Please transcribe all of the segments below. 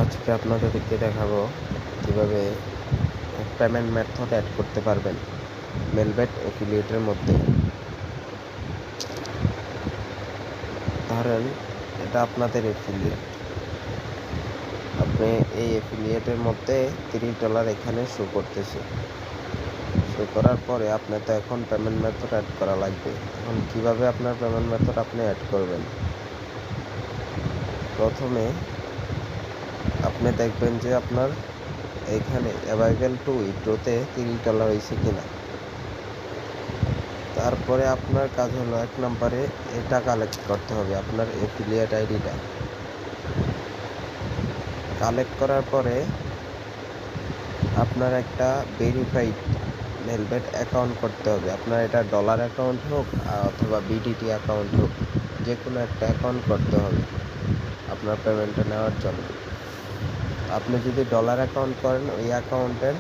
আজকে আপনাদেরকে দেখাবো কিভাবে পেমেন্ট মেথড অ্যাড করতে পারবেন মেলবেট অ্যাফিলিয়েটের মধ্যে। ধরেন এটা আপনাদের অ্যাফিলিয়েট, আপনি এই অ্যাফিলিয়েটের মধ্যে $30 এখানে শো করতেছে। শো করার পরে আপনার তো এখন পেমেন্ট মেথড অ্যাড করা লাগবে। এখন কিভাবে আপনার পেমেন্ট মেথড আপনি অ্যাড করবেন? প্রথমে আপনি দেখবেন যে আপনার এখানে অ্যাভাইলেবল টু উইথড্রোতে $30 হয়েছে কিনা। তারপরে আপনার কাজ হলো 1 নম্বরে এটা কালেক্ট করতে হবে, আপনার অ্যাফিলিয়েট আইডিটা কালেক্ট করার পরে আপনার একটা ভেরিফাইড মেলবেট অ্যাকাউন্ট করতে হবে। আপনার এটা ডলার অ্যাকাউন্ট হোক অথবা বিডিটি অ্যাকাউন্ট হোক, যে কোনো একটা অ্যাকাউন্ট করতে হবে আপনার পেমেন্টটা নেওয়ার জন্য। আপনি যদি ডলার অ্যাকাউন্ট করেন, ওই অ্যাকাউন্টের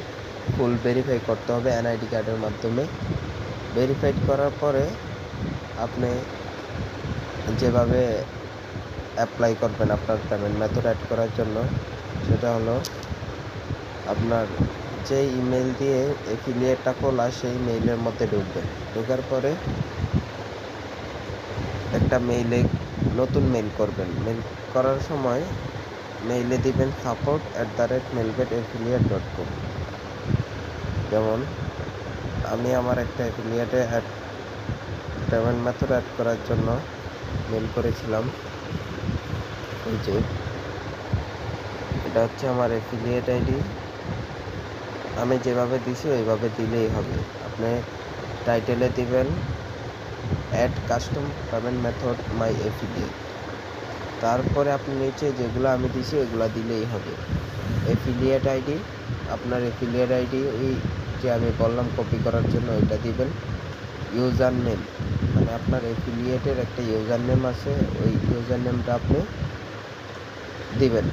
ফুল ভেরিফাই করতে হবে এনআইডি কার্ডের মাধ্যমে। ভেরিফাইড করার পরে আপনি যেভাবে অ্যাপ্লাই করবেন আপনার পেমেন্ট মেথড অ্যাড করার জন্য, সেটা হলো আপনার যে ইমেল দিয়ে অ্যাফিলিয়েটটা খোলা সেই মেইলের মধ্যে ঢুকবেন। ঢোকার পরে একটা মেইলে নতুন মেইল করবেন। মেইল করার সময় মেইলে দিবেন support@melbetaffiliate.com। যেমন আমি আমার একটা অ্যাফিলিয়েটে পেমেন্ট মেথড অ্যাড করার জন্য মেইল করেছিলাম। এই যে এটা হচ্ছে আমার অ্যাফিলিয়েট আইডি, আমি যেভাবে দিছি ওইভাবে দিলেই হবে। আপনি টাইটেলে দিবেন অ্যাড কাস্টম পেমেন্ট মেথড মাই অ্যাফিলিয়েট। তারপরে আপনি নিচে যেগুলো আমি দিছি ওইগুলো দিলেই হবে। অ্যাফিলিয়েট আইডি, আপনার অ্যাফিলিয়েট আইডি ওই যে আমি বললাম কপি করার জন্য ওইটা দিবেন। ইউজার নেম, মানে আপনার অ্যাফিলিয়েটের একটা ইউজার নেম আছে, ওই ইউজার নেমটা আপনি দিবেন।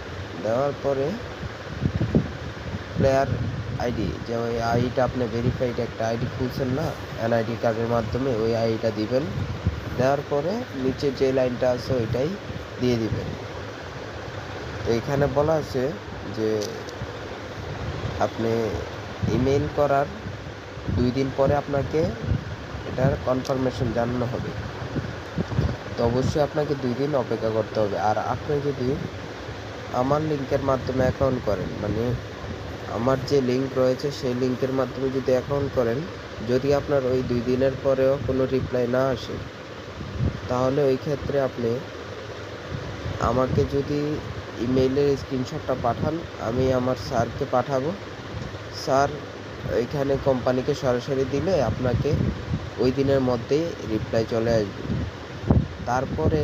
দেওয়ার পরে প্লেয়ার আইডি, যে ওই আইডিটা আপনি ভেরিফাইড একটা আইডি খুলছেন না এনআইডি কার্ডের মাধ্যমে, ওই আইডিটা দিবেন। দেওয়ার পরে নিচে যে লাইনটা আছে ওইটাই দিয়ে দিবেন। তো এখানে বলা আছে যে আপনি ইমেইল করার 2 দিন পরে আপনাকে এটার কনফার্মেশন জানানো হবে। তো অবশ্যই আপনাকে 2 দিন অপেক্ষা করতে হবে। আর আপনি যদি আমার লিঙ্কের মাধ্যমে অ্যাকাউন্ট করেন, মানে আমার যে লিঙ্ক রয়েছে সেই লিঙ্কের মাধ্যমে যদি অ্যাকাউন্ট করেন, যদি আপনার ওই 2 দিনের পরেও কোনো রিপ্লাই না আসে, তাহলে ওই ক্ষেত্রে আপনি আমাকে যদি ইমেইলের স্ক্রিনশটটা পাঠান, আমি আমার স্যারকে পাঠাবো। স্যার ওইখানে কোম্পানিকে সরাসরি দিলে আপনাকে ওই দিনের মধ্যেই রিপ্লাই চলে আসবে। তারপরে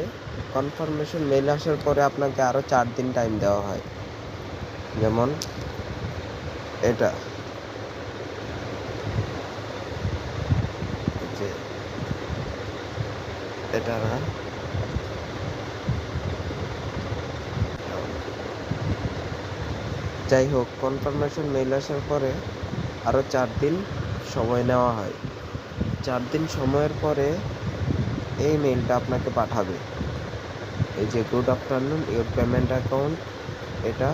কনফার্মেশন মেইল আসার পরে আপনাকে আরও 4 দিন টাইম দেওয়া হয়। যেমন এটা যে এটা না, যাই হোক, কনফার্মেশন মেইল আসার পরে আরও 4 দিন সময় নেওয়া হয়। 4 দিন সময়ের পরে এই মেইলটা আপনাকে পাঠাবে, এই যে good afternoon, your payment account এটা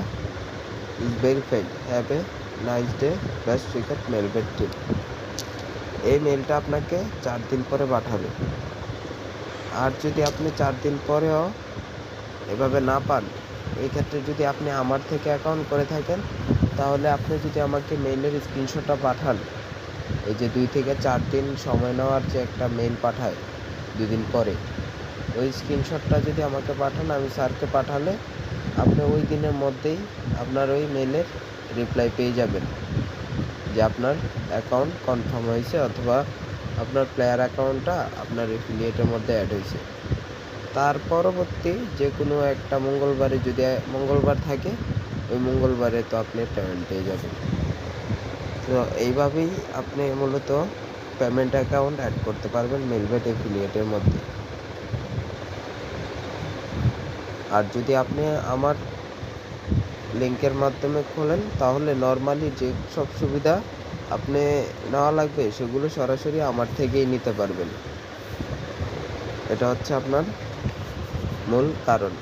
is verified, have a nice day, best regard Melbet team. এই মেইলটা আপনাকে 4 দিন পরে পাঠাবে। আর যদি আপনি 4 দিন পরেও এভাবে না পান, এই ক্ষেত্রে যদি আপনি আমার থেকে অ্যাকাউন্ট করে থাকেন, তাহলে আপনি যদি আমাকে মেইলের স্ক্রিনশটটা পাঠান, এই যে 2 থেকে 4 দিন সময় নেওয়ার যে একটা মেইল পাঠায় 2 দিন পরে, ওই স্ক্রিনশটটা যদি আমাকে পাঠান, আমি স্যারকে পাঠালে আপনি ওই দিনের মধ্যেই আপনার ওই মেইলের রিপ্লাই পেয়ে যাবেন যে আপনার অ্যাকাউন্ট কনফার্ম হয়েছে, অথবা আপনার প্লেয়ার অ্যাকাউন্টটা আপনার অ্যাফিলিয়েটের মধ্যে অ্যাড হয়েছে। তার পরবর্তী যে কোনো একটা মঙ্গলবারে, যদি মঙ্গলবার থাকে, ওই মঙ্গলবারে তো আপনি পেমেন্ট পেয়ে যাবেন। তো এইভাবেই আপনি মূলত পেমেন্ট অ্যাকাউন্ট অ্যাড করতে পারবেন মেলবেট অ্যাফিলিয়েটের মধ্যে। আর যদি আপনি আমার লিঙ্কের মাধ্যমে খোলেন, তাহলে নর্মালি যে সব সুবিধা আপনি নেওয়া লাগবে সেগুলো সরাসরি আমার থেকেই নিতে পারবেন। এটা হচ্ছে আপনার মূল কারণ।